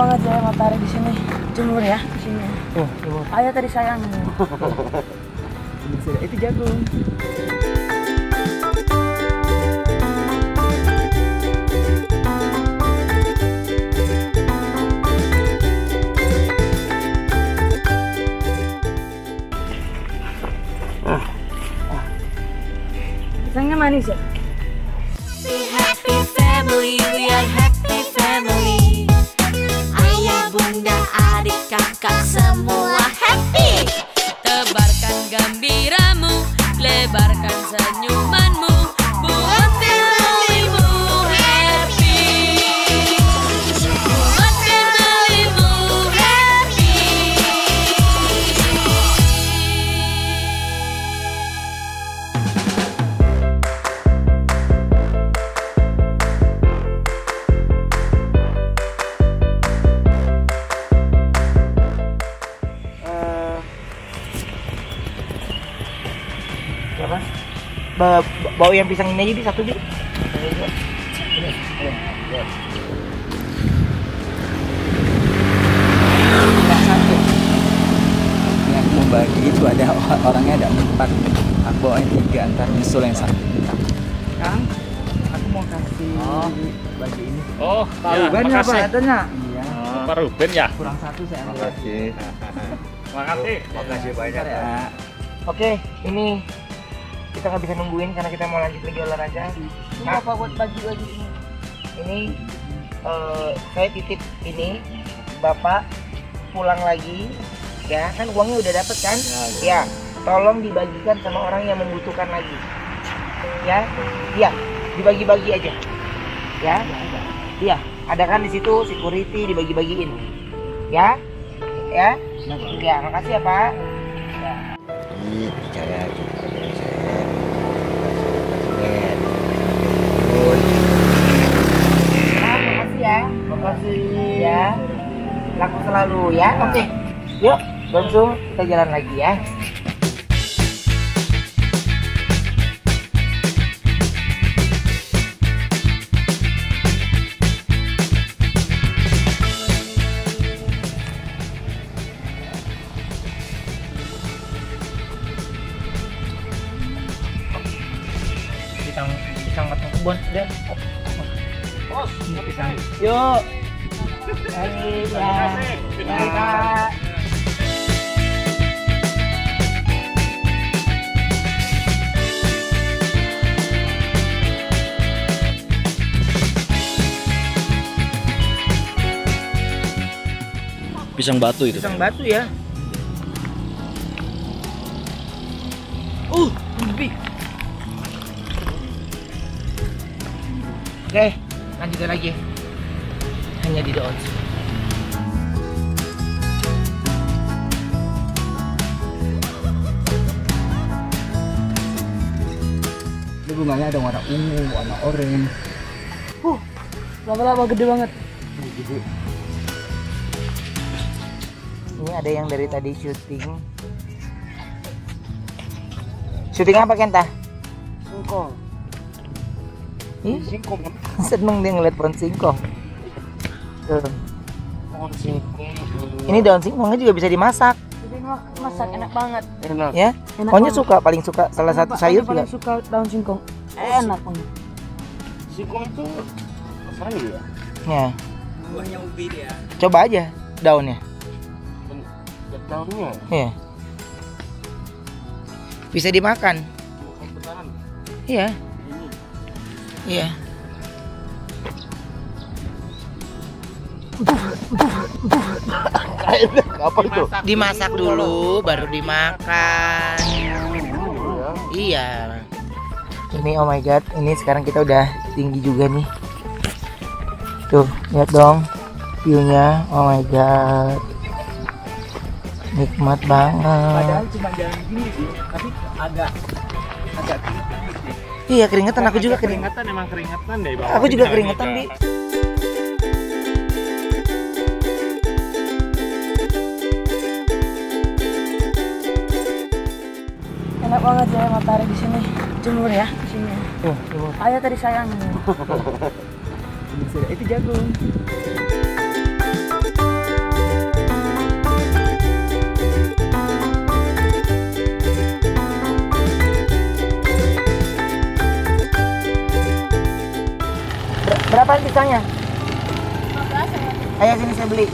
banget ya matahari di sini. Jemur ya di sini. Oh, jemur. Ayah tadi sayang. Itu jagung. Pisangnya manis ya? Happy family, we are happy family. Ayah, bunda, adik, kakak semua happy. Tebarkan gembiramu, lebarkan senyumanmu, buat familymu happy. Buat familymu happy. Bawa yang pisang ini aja di satu, Bi. Satu. Yang mau bagi itu ada orangnya ada 4. Aku bawain 3, ntar nyusul yang satu. Kang, aku mau kasih bagi ini. Oh, Pak Ruben ya, Pak? Adanya? Iya. Pak Ruben ya? Kurang satu saya ambil. Makasih. Makasih. Makasih banyak ya. Oke, ini kita nggak bisa nungguin karena kita mau lanjut lagi olahraga. Ini apa buat baju-baju ini? Ini saya titip ini, Bapak pulang lagi, ya kan uangnya udah dapet kan? Ya, tolong dibagikan sama orang yang membutuhkan lagi. Ya, iya, dibagi-bagi aja. Ya, iya, ada kan di situ security dibagi-bagiin. Ya, ya, ya, makasih ya Pak. Ya. Ini bicara makasih ya. Makasih ya. Laku selalu ya. Oke. Yuk, langsung kita jalan lagi ya. Pisang matang kebun deh. Bos, pisang. Yuk. Baik ya. Kak. Pisang batu itu. Pisang batu ya. Lebih. Oke, lanjut lagi. Hanya di daun. Ini bunganya ada warna ungu, warna oranye. Lama-lama gede banget. Ini ada yang dari tadi syuting. Syuting apa Kenta? Singkong. Singkong. Seneng dia ngeliat pohon singkong. Tuh. Pohon singkong. Ini daun singkongnya juga bisa dimasak. Jadi masak enak banget. Enak. Ya. Enak Pokoknya banget. paling suka salah satu sayur juga. Paling suka daun singkong. Enak banget. Singkong itu sayur ya? Ya. Buahnya ubi dia. Coba aja daunnya. Daunnya. Ya. Bisa dimakan. Iya. Iya. Apa itu? Dimasak dulu baru dimakan. Iya. Ini oh my god, ini sekarang kita udah tinggi juga nih. Tuh, lihat dong view-nya. Oh my god. Nikmat banget. Padahal cuma jalan gini sih, tapi agak keringetan sih. Iya, keringetan, aku juga keringetan. Keringetan emang keringetan deh bawah. Aku juga keringetan, Bi. Enak banget ya matahari di sini. Jemur ya di sini. Oh, jemur. Ayah tadi sayang. Itu jagung. Berapa pisangnya? 15. Ayo sini saya beli.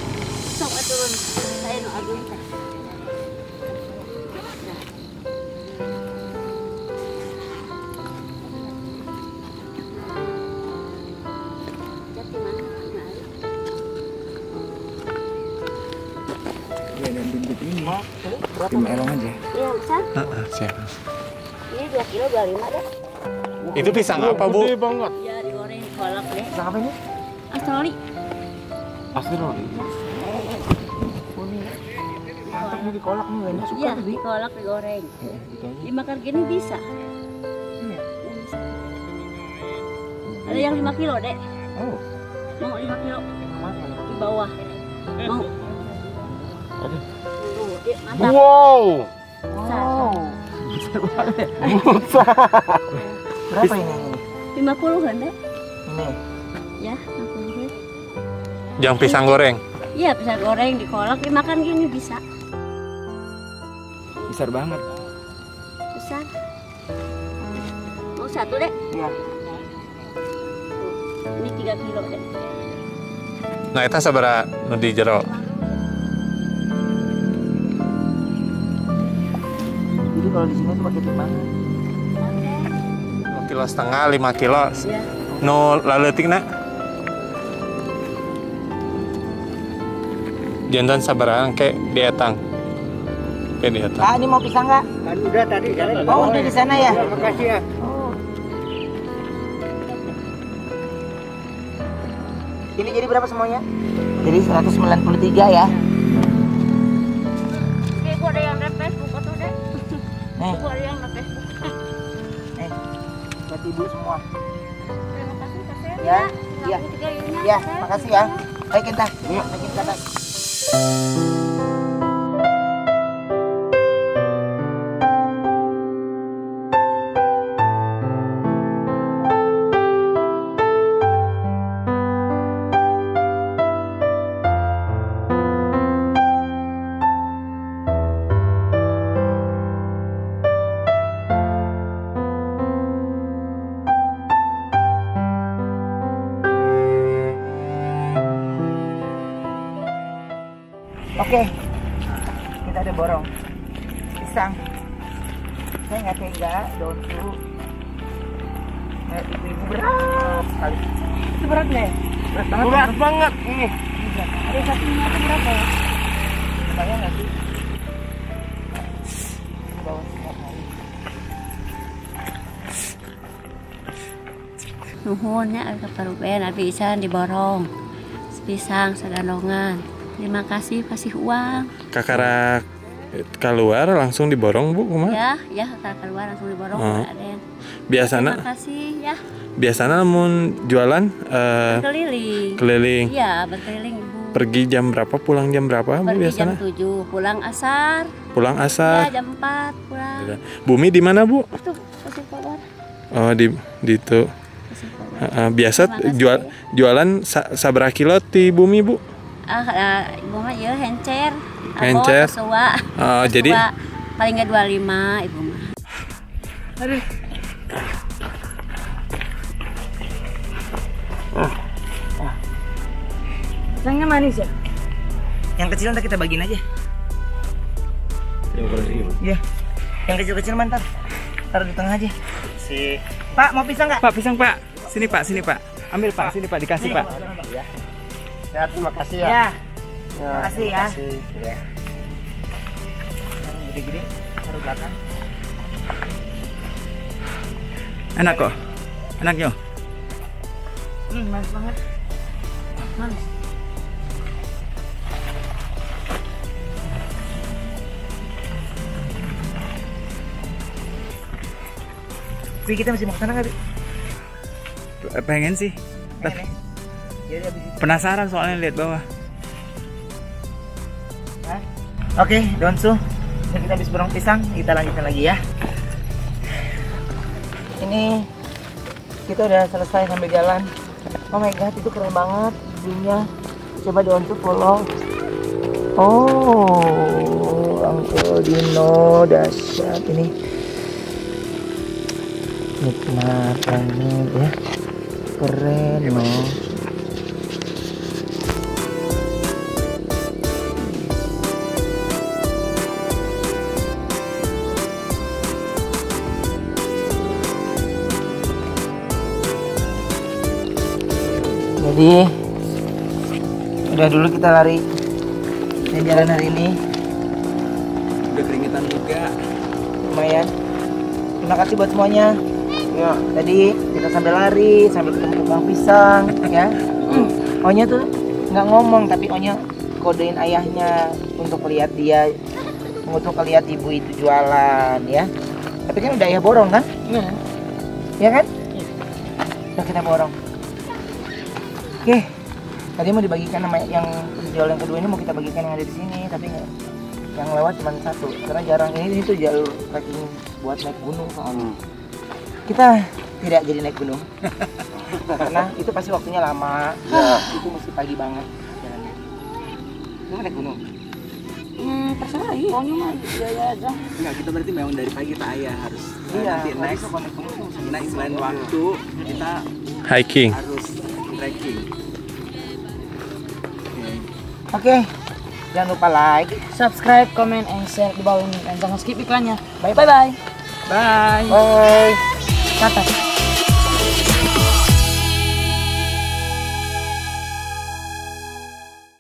Sok turun. Saya nu agung teh. Iya, dan bibit ini tim elong aja. Iya, besar. Siap. Ini 2 kilo 25 deh. Itu pisang apa, Bu? Ya digoreng dikolak deh. Pisang apa ini? Astroli. Asli loh. Mantap nih dikolak nih, banyak suka Iya, tuh. dikolak digoreng. Dimakan gini bisa. Iya. Bisa. Ada yang 5 kilo, Dek. Oh, Mau 5 kilo mana? di bawah. Mau. Aduh. Iya, mantap. Wow. Wow. Berapa ini? 50-an, Dek. Ini. Ya, 50. Yang pisang goreng. Iya, bisa goreng, dikolak, dimakan gini bisa. Besar banget. Besar. Mau 1, Dek? Iya. Ini 3 kilo, Dek. Nah, itu sabaraha nu di jero? Jadi kalau di sini tuh pakai timbangan. 2,5 kilo, 5 kilo. Ya. Nu laleutikna? Jantan sabaraha ke dietang. Ke dietang. Ah, ini mau pisang nggak? Kan udah tadi jalan. Oh, udah di sana ya? Makasih ya. Oh. Ini jadi berapa semuanya? Jadi 193 ya. Oke, gua ada yang ada Facebook tuh, Dek. Nih, Gua ada yang ada Facebook. nih. Buat ibu semua. Terima kasih, Kak Sen. Ya, iya. 63 ininya, Ya, Kak Sen. makasih ya. Ayo kita, naikin ke atas. Oke, kita ada borong pisang. Saya nggak tega, daun tuh. Nah, ibu-ibu berat sekali. Itu berat nggak ya? Berat banget. Berat banget. Ada satunya itu berapa ya? Lumayan nggak sih? Ini bawa setiap hari. Nuhunnya ke Peruben, abi isan diborong. Pisang segandongan. Terima kasih, kasih uang. Kakara keluar langsung diborong, Bu, kumaha? Ya, kakak keluar langsung diborong Oh. Pak Aden. Biasana Terima kasih ya. biasana namun jualan Keliling. keliling. Iya, berkeliling Ibu. Pergi jam berapa, pulang jam berapa, Bu, Pergi jam biasana? 7, pulang asar. Pulang Ya, asar. jam 4 pulang. Bumi di mana, Bu? Itu kasih keluar. Oh, di itu. Kasih keluar. Biasa Terima kasih. jualan sabaraha kilo ti Bumi, Bu? Ibu mah ya hencer. Hencer. Kesua. Oh, jadi Kesua. Paling nggak 25 Ibu mah. Aduh. Pisangnya manis ya? Yang kecil ntar kita bagiin aja. Iya. Yang kecil-kecil mantap. Taruh di tengah aja. Si Pak, mau pisang nggak? Pak, pisang Pak. Sini Pak, sini Pak. Ambil Pak, sini Pak, dikasih Pak. Ya, terima kasih ya. Terima kasih ya. Ya. Yang gede-gede taruh belakang. Enak kok. Enak yo. Manis banget. Manis. Pi, kita masih mau kesana nggak, Pi? Pengen sih. Pengen ya? Jadi habis itu. Penasaran soalnya lihat bawah. Hah? Oke, Donsu. Jadi kita habis borong pisang, kita lanjutkan lagi ya. Ini kita udah selesai sambil jalan. Oh my god, itu keren banget view-nya. Coba Donsu follow. Oh, Uncle Dino dahsyat ini. Nikmat banget ya. Keren loh. Jadi udah dulu kita lari di jalan hari ini. Udah keringetan juga. Lumayan. Terima kasih buat semuanya. Ya, tadi kita sambil lari, sambil ketemu tukang pisang, ya. Onya tuh nggak ngomong, tapi Onya kodein ayahnya untuk lihat dia, untuk lihat ibu itu jualan, ya. Tapi kan udah ayah borong kan? Iya. Ya kan? Udah kita borong. Oke. Tadi mau dibagikan sama yang jual yang kedua ini, mau kita bagikan yang ada di sini, tapi nggak. Yang lewat cuma satu, karena jarang ini tuh jalur trekking buat naik gunung soalnya. Kita tidak jadi naik gunung karena itu pasti waktunya lama. Itu mesti pagi banget jalannya. Lu mau naik gunung? Terserah iya. Pokoknya mah ya aja. Enggak, kita berarti memang dari pagi Pak Ayah harus. Iya, Nanti next, next selain waktu kita Hiking. harus trekking. Oke. Jangan lupa like, Subscribe, comment, and share di bawah ini. Dan jangan skip iklannya. Bye bye. bye. Kata.